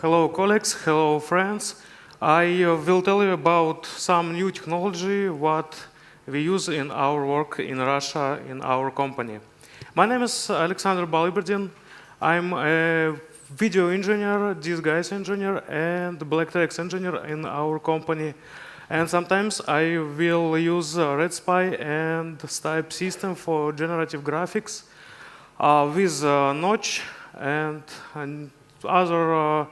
hello colleagues, hello friends. I will tell you about some new technology what we use in our work in Russia in our company. My name is Alexander Baliberdin. I'm a video engineer, disguise engineer, and black text engineer in our company. And sometimes I will use RedSpy and Stipe system for generative graphics with Notch and other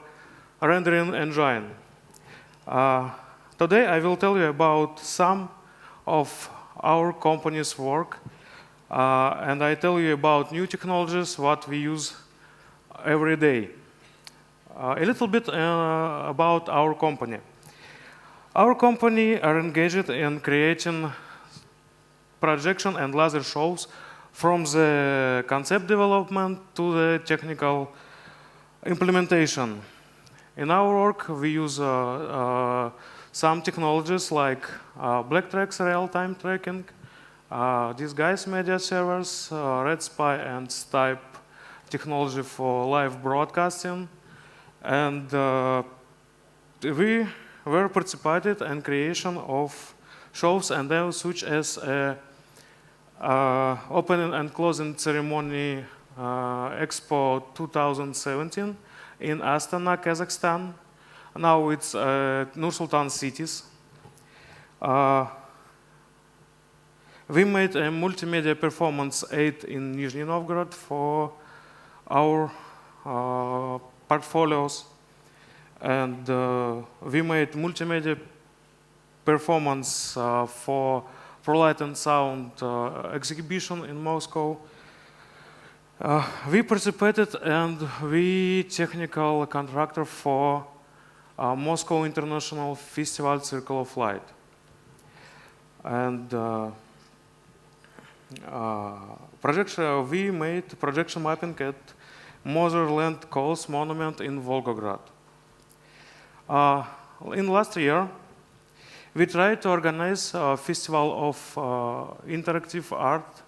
rendering engine. Today I will tell you about some of our company's work, and I tell you about new technologies what we use every day. A little bit about our company. Our company are engaged in creating projection and laser shows from the concept development to the technical implementation. In our work, we use some technologies like BlackTrack's real-time tracking, disguise media servers, RedSpy and Stipe technology for live broadcasting, and we were participated in creation of shows and events such as opening and closing ceremony Expo 2017 in Astana, Kazakhstan. Now it's Nur-Sultan cities. We made a multimedia performance aid in Nizhny Novgorod for our portfolios, and we made multimedia performance for light and sound exhibition in Moscow. We participated and we technical contractor for Moscow International Festival Circle of Light. And we made projection mapping at Motherland Coast Monument in Volgograd. In last year, we tried to organize a festival of interactive art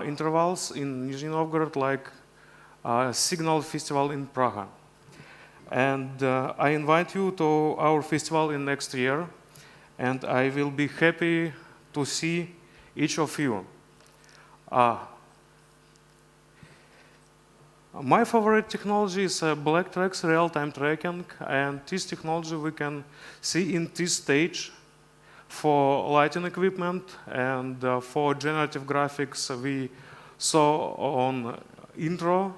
intervals in Nizhny Novgorod, like Signal Festival in Prague. And I invite you to our festival in next year, and I will be happy to see each of you. My favorite technology is BlackTrack's real-time tracking, and this technology we can see in this stage for lighting equipment, and for generative graphics we saw on intro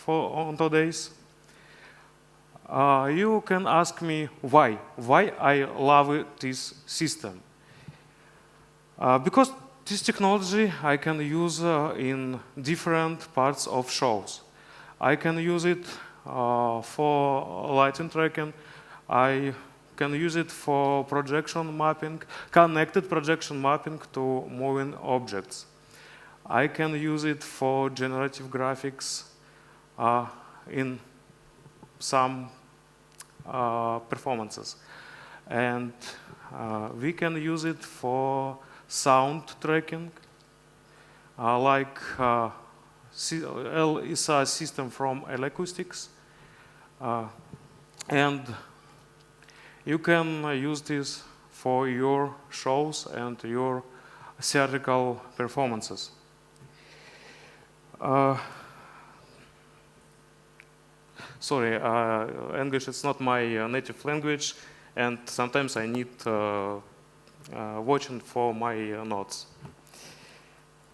on today's. You can ask me why I love this system. Because this technology I can use in different parts of shows. I can use it for lighting tracking. I can use it for projection mapping, connected projection mapping to moving objects. I can use it for generative graphics in some performances. And we can use it for sound tracking, like LSA system from L-Acoustics. And you can use this for your shows and your theatrical performances. Sorry, English is not my native language, and sometimes I need watching for my notes.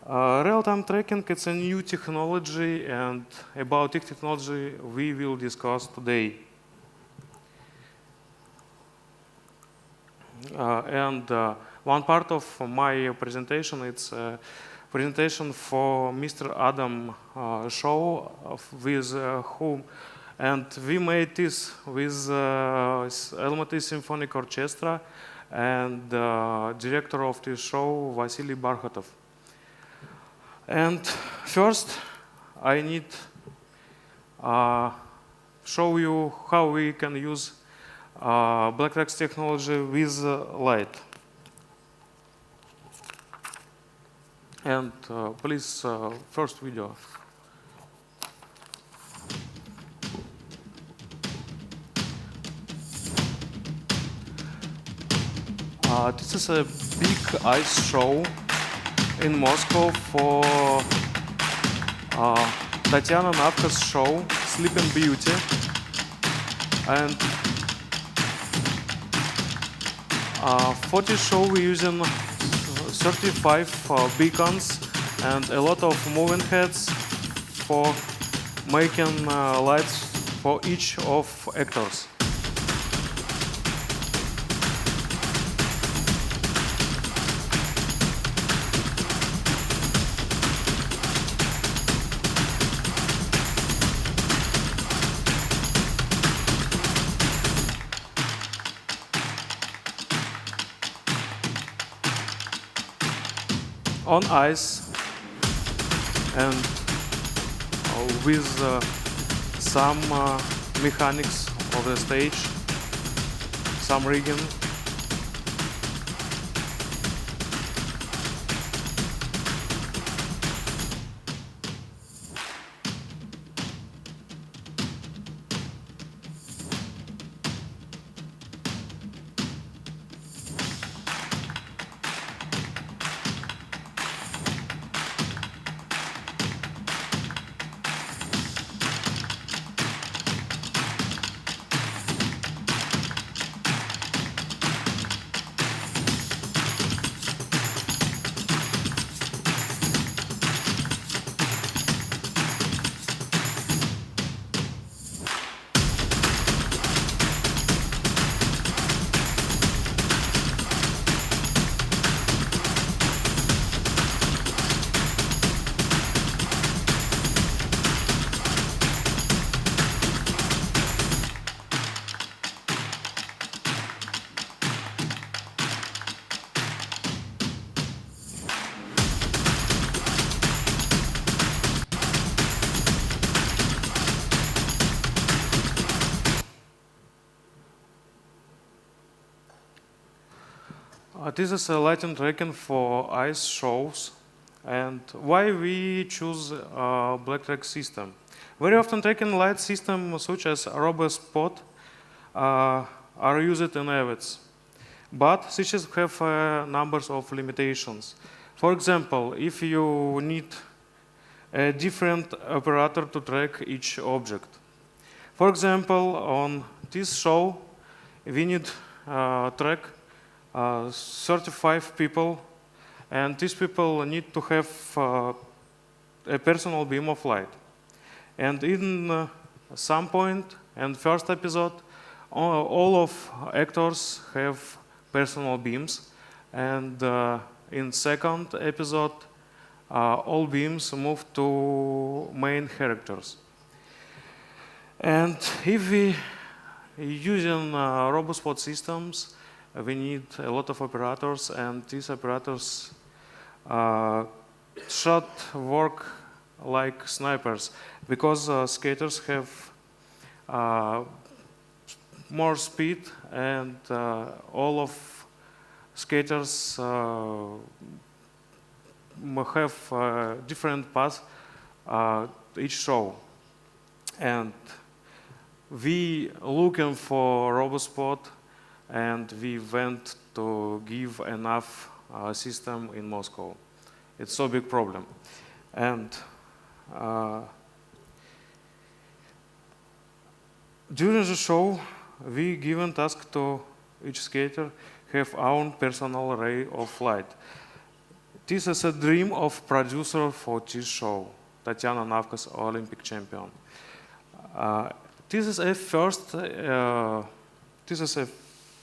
Real-time tracking, it's a new technology, and about this technology we will discuss today. And one part of my presentation, it's a presentation for Mr. Adam show with whom, and we made this with Almaty Symphonic Orchestra and director of this show, Vasily Barkhatov. And first, I need show you how we can use BlackTrack's technology with light. And please, first video. This is a big ice show in Moscow for Tatiana Navka's show, Sleeping Beauty. And for this show we're using 35 beacons and a lot of moving heads for making lights for each of actors. On ice and with some mechanics of the stage, some rigging. This is a lighting tracking for ice shows, and why we choose black track system. Very often tracking light systems such as RoboSpot are used in events, but switches have numbers of limitations. For example, if you need a different operator to track each object. For example, on this show, we need track 35 people, and these people need to have a personal beam of light. And in some point, in first episode, all of actors have personal beams, and in second episode, all beams move to main characters. And if we using RoboSpot systems, we need a lot of operators, and these operators should work like snipers, because skaters have more speed, and all of skaters have different paths each show. And we looking for RoboSpot, and we went to give enough system in Moscow. It's so big problem. And during the show, we given task to each skater have own personal ray of light. This is a dream of producer for this show, Tatiana Navka's Olympic champion. This is a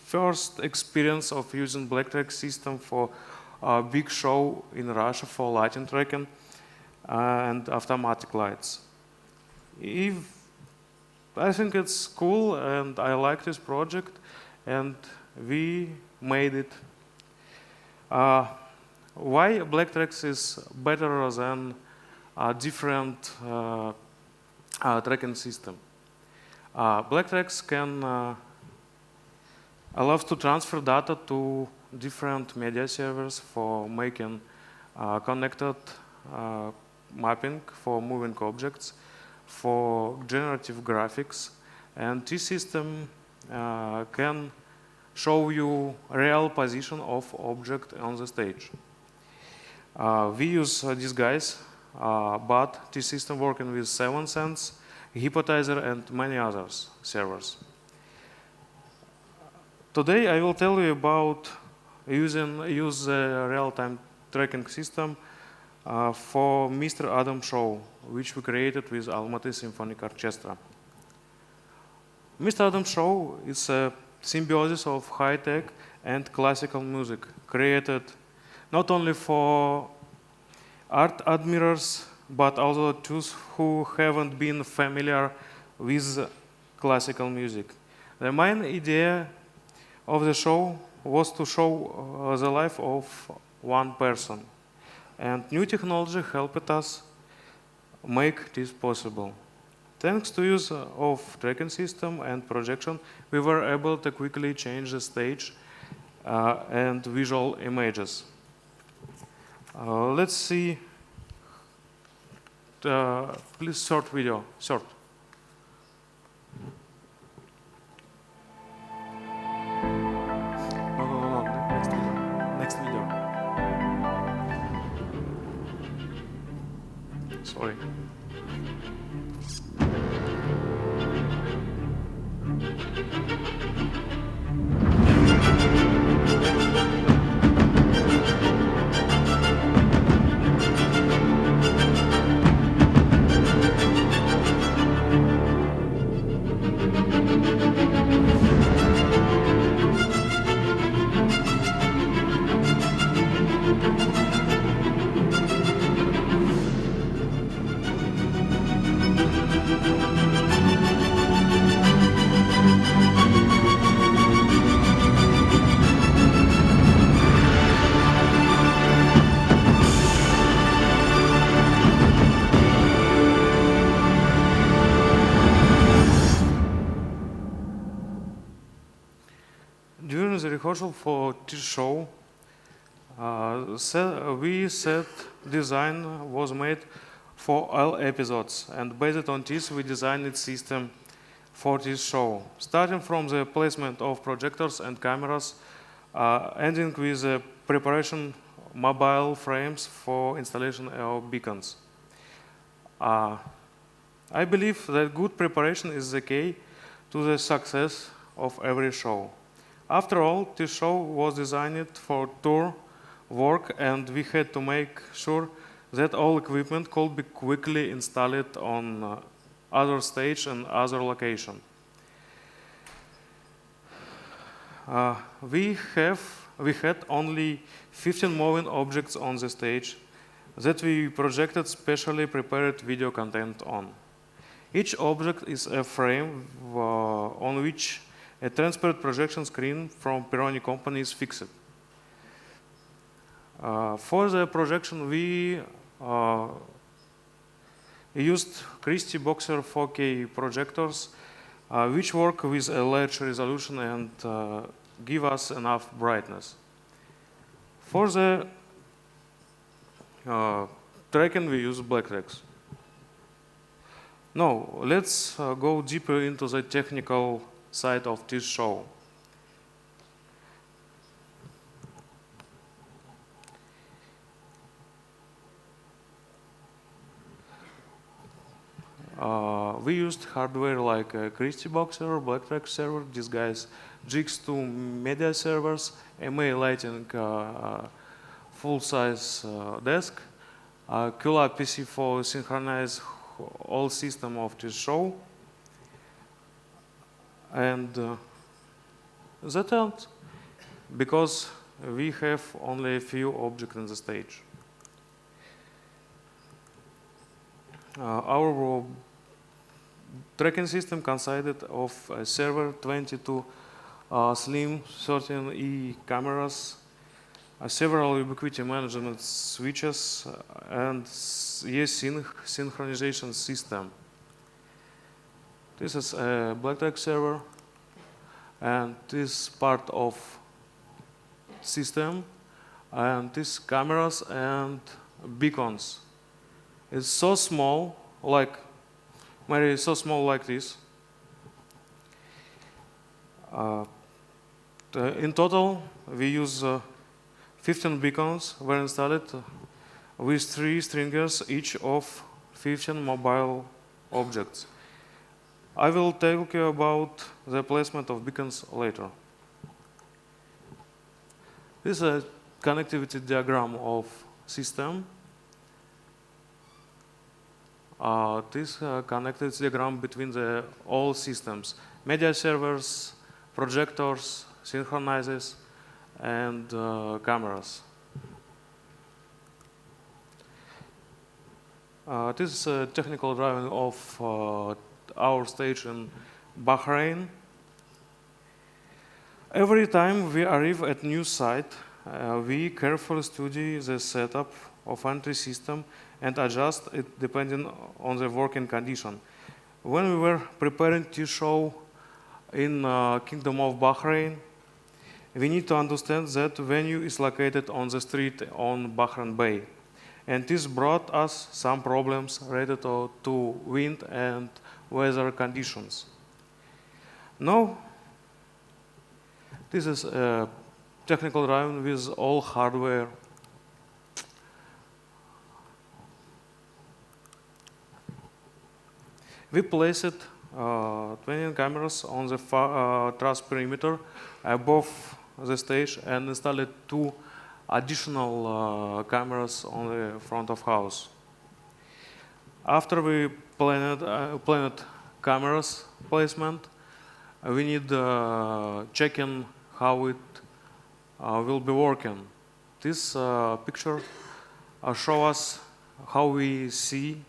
first experience of using black track system for a big show in Russia for lighting tracking and automatic lights. I think it's cool, and I like this project, and we made it. Why black tracks is better than a different tracking system? Black tracks can allow to transfer data to different media servers for making connected mapping for moving objects, for generative graphics, and this system can show you real position of object on the stage. We use these guys, but this system working with 7sense, Hypotizer, and many others servers. Today I will tell you about use the real-time tracking system for Mr. Adam show, which we created with Almaty Symphonic Orchestra. Mr. Adam show is a symbiosis of high-tech and classical music, created not only for art admirers, but also those who haven't been familiar with classical music. The main idea of the show was to show the life of one person. And new technology helped us make this possible. Thanks to use of tracking system and projection, we were able to quickly change the stage and visual images. Let's see. Please short video. Short. No. Next video. Sorry. During the rehearsal for this show, we said design was made for all episodes, and based on this, we designed a system for this show, starting from the placement of projectors and cameras, ending with the preparation mobile frames for installation of beacons. I believe that good preparation is the key to the success of every show. After all, this show was designed for tour work, and we had to make sure that all equipment could be quickly installed on other stage and other location. We had only 15 moving objects on the stage that we projected specially prepared video content on. Each object is a frame on which a transparent projection screen from Peroni company is fixed. For the projection, we used Christie Boxer 4K projectors, which work with a large resolution and give us enough brightness. For the tracking, we use black tracks. Now, let's go deeper into the technical side of this show. We used hardware like Christie Boxer, Blacktrack server, these guys, GX2 media servers, MA lighting full-size desk, QLab PC for synchronize all system of this show, and that's it, because we have only a few objects on the stage. Our tracking system consisted of a server, 22 slim 13E cameras, several ubiquity management switches, and yes synchronization system. This is a Blacktrack server, and this part of system, and these cameras and beacons. It's so small, like maybe so small like this. In total, we use 15 beacons were installed with 3 stringers, each of 15 mobile objects. I will tell you about the placement of beacons later. This is a connectivity diagram of system. This connectivity diagram between all systems, media servers, projectors, synchronizers, and cameras. This is a technical drawing of our stage in Bahrain. Every time we arrive at new site, we carefully study the setup of entry system and adjust it depending on the working condition. When we were preparing to show in Kingdom of Bahrain, we need to understand that venue is located on the street on Bahrain Bay. And this brought us some problems related to wind and weather conditions. Now, this is a technical drawing with all hardware. We placed 20 cameras on the truss perimeter above the stage and installed 2 additional cameras on the front of house. After we planned cameras placement, we need checking how it will be working. This picture shows us how we see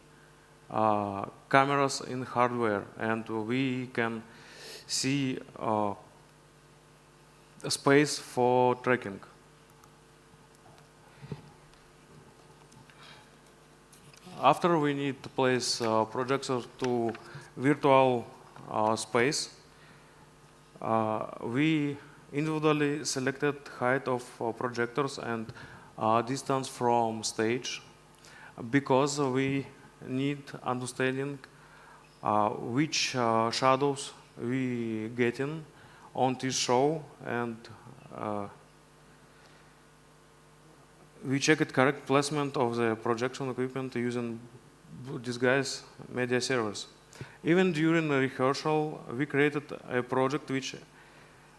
cameras in hardware, and we can see a space for tracking. After we need to place projectors to virtual space, we individually selected height of projectors and distance from stage because we need understanding which shadows we getting on this show, and we checked correct placement of the projection equipment using disguise media servers. Even during the rehearsal, we created a project which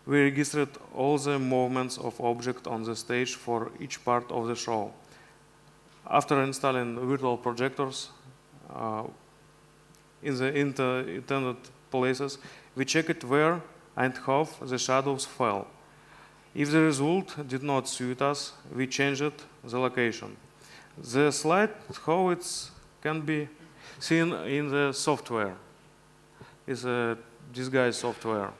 we registered all the movements of objects on the stage for each part of the show. After installing virtual projectors in the intended places, we checked where and how the shadows fell. If the result did not suit us, we changed the location. The slide, how it can be seen in the software, is a disguise software.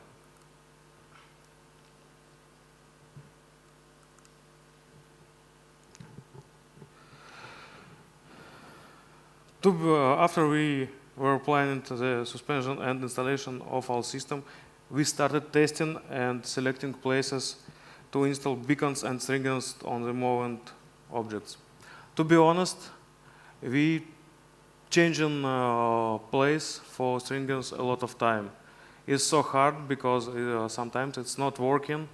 After we were planning the suspension and installation of our system, we started testing and selecting places to install beacons and stringers on the moving objects. To be honest, we changing place for stringers a lot of time. It's so hard because sometimes it's not working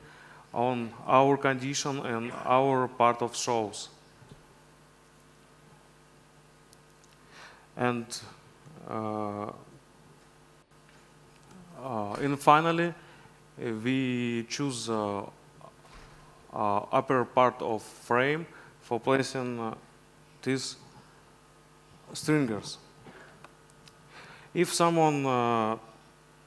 on our condition and our part of shows. And finally, we choose upper part of frame for placing these stringers. If someone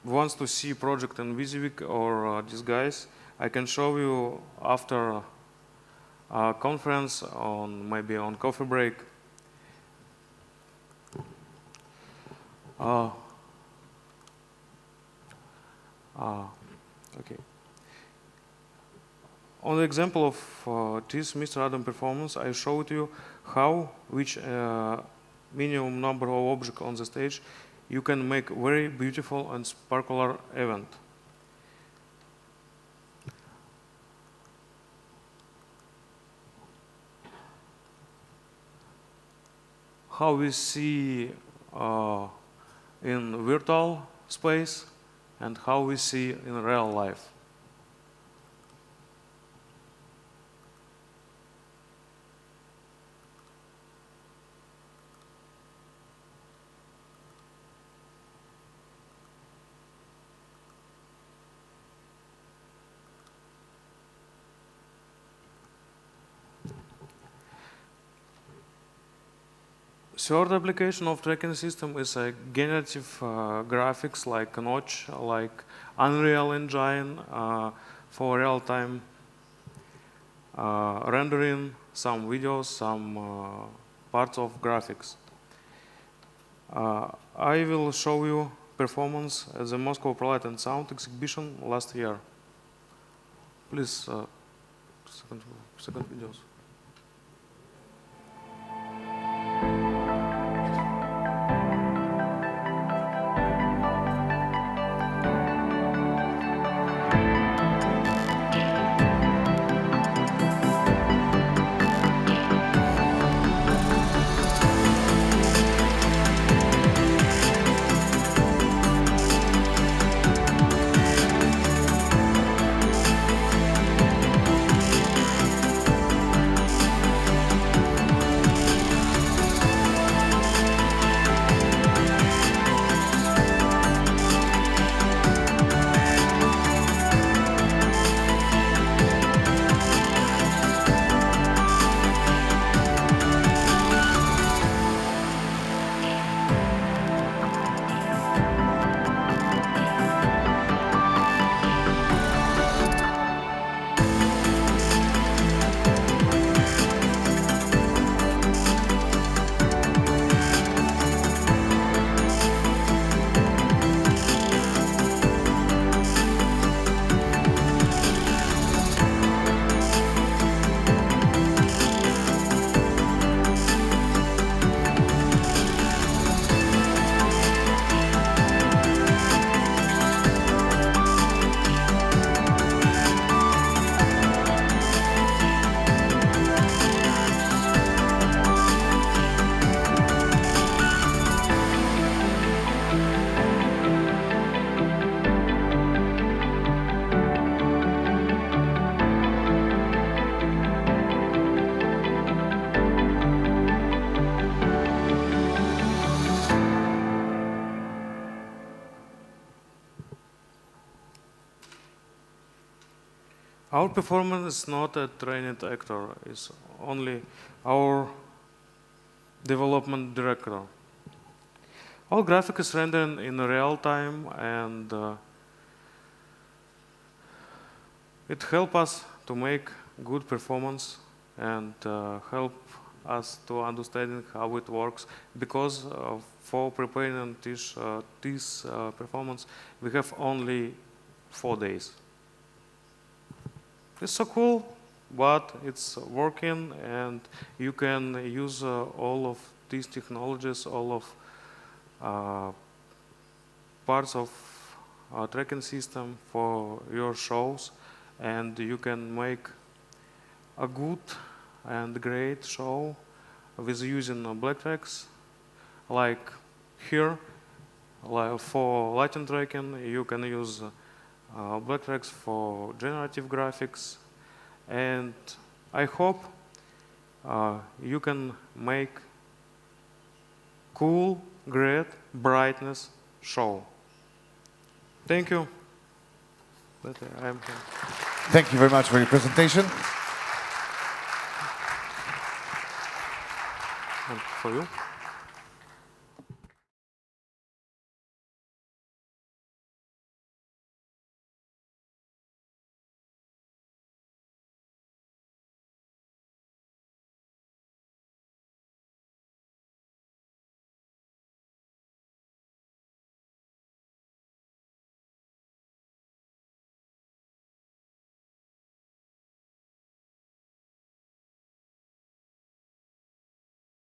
wants to see project in Visivik or disguise, I can show you after a conference, maybe on coffee break. Okay. On the example of this Mr. Adam performance, I showed you how, which minimum number of objects on the stage, you can make very beautiful and sparkler event. How we see in virtual space and how we see in real life. third application of tracking system is a generative graphics like Notch, like Unreal Engine for real-time rendering some videos, some parts of graphics. I will show you performance at the Moscow Light and Sound exhibition last year. Please, second videos. Our performance is not a trained actor, it's only our development director. All graphic is rendered in real time, and it helps us to make good performance and help us to understanding how it works, because for preparing this performance we have only 4 days. It's so cool, but it's working, and you can use all of these technologies, all of parts of tracking system for your shows, and you can make a good and great show with using black tracks. Like here, for lighting tracking, you can use black tracks for generative graphics, and I hope you can make cool, great, brightness show. Thank you. Thank you very much for your presentation. And for you.